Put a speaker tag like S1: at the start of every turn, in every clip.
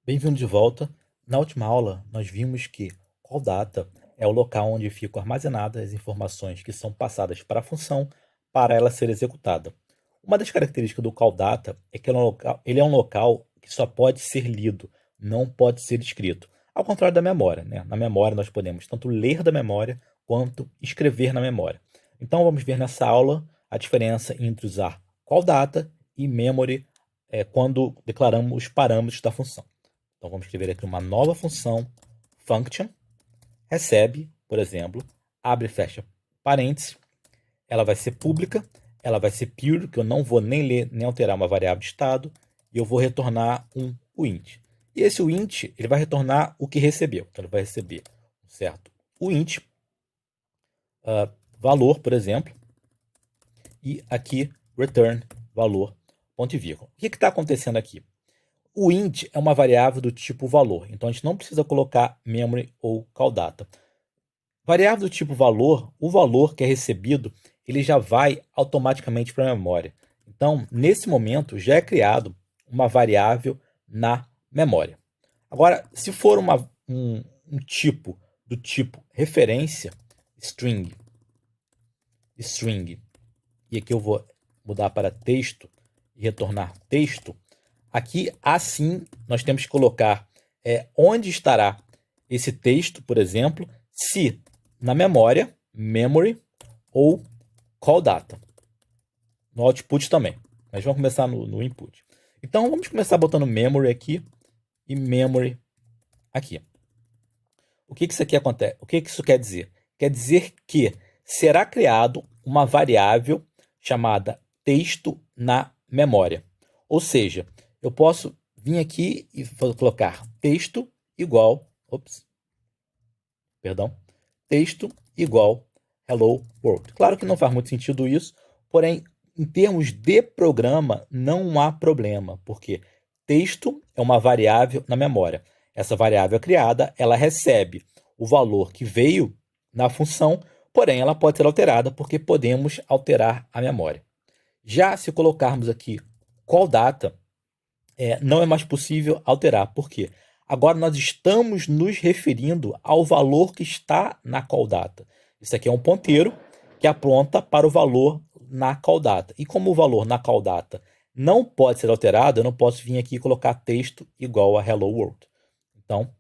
S1: Bem-vindo de volta. Na última aula, nós vimos que call data é o local onde ficam armazenadas as informações que são passadas para a função para ela ser executada. Uma das características do call data é que ele é um local que só pode ser lido, não pode ser escrito. Ao contrário da memória, né? Na memória nós podemos tanto ler da memória quanto escrever na memória. Então vamos ver nessa aula a diferença entre usar call data e memory quando declaramos os parâmetros da função. Então vamos escrever aqui uma nova função function, recebe, por exemplo, abre e fecha parênteses, ela vai ser pública, ela vai ser pure, que eu não vou nem ler nem alterar uma variável de estado, e eu vou retornar um int. E esse int ele vai retornar o que recebeu. Então ele vai receber um certo int, valor, por exemplo, e aqui return valor, ponto e vírgula. O que está acontecendo aqui? O int é uma variável do tipo valor, então a gente não precisa colocar memory ou call data. Variável do tipo valor, o valor que é recebido, ele já vai automaticamente para a memória. Então, nesse momento, já é criado uma variável na memória. Agora, se for um tipo do tipo referência, string, e aqui eu vou mudar para texto e retornar texto, aqui, assim, nós temos que colocar onde estará esse texto, por exemplo, se na memória, memory, ou call data. No output também. Mas vamos começar no input. Então, vamos começar botando memory aqui e memory aqui. O que isso aqui acontece? O que isso quer dizer? Quer dizer que será criado uma variável chamada texto na memória. Ou seja, eu posso vir aqui e colocar texto igual, texto igual hello world. Claro que não faz muito sentido isso, porém, em termos de programa, não há problema, porque texto é uma variável na memória. Essa variável criada, ela recebe o valor que veio na função, porém ela pode ser alterada porque podemos alterar a memória. Já se colocarmos aqui call data, não é mais possível alterar. Por quê? Agora nós estamos nos referindo ao valor que está na call data. Isso aqui é um ponteiro que aponta para o valor na call data. E como o valor na call data não pode ser alterado, eu não posso vir aqui e colocar texto igual a hello world. Então,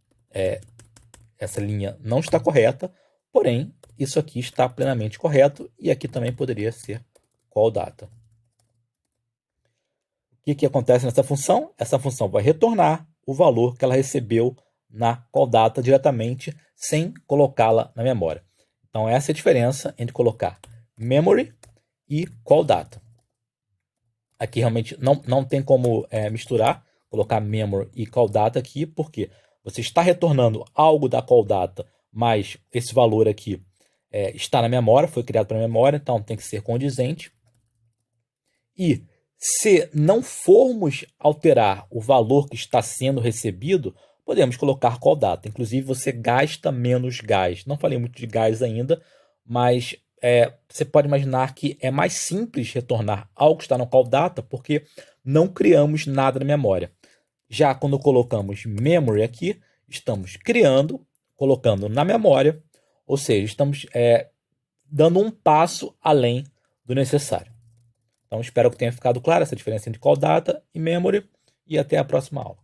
S1: essa linha não está correta, porém, isso aqui está plenamente correto e aqui também poderia ser call data. O que acontece nessa função? Essa função vai retornar o valor que ela recebeu na call data diretamente, sem colocá-la na memória. Então, essa é a diferença entre colocar memory e call data. Aqui realmente não tem como misturar, colocar memory e call data aqui, porque você está retornando algo da call data, mas esse valor aqui está na memória, foi criado para a memória, então tem que ser condizente. E se não formos alterar o valor que está sendo recebido, podemos colocar call data. Inclusive, você gasta menos gás. Não falei muito de gás ainda, mas você pode imaginar que é mais simples retornar algo que está no call data, porque não criamos nada na memória. Já quando colocamos memory aqui, estamos criando, colocando na memória, ou seja, estamos dando um passo além do necessário. Então, espero que tenha ficado clara essa diferença entre call data e memory, e até a próxima aula.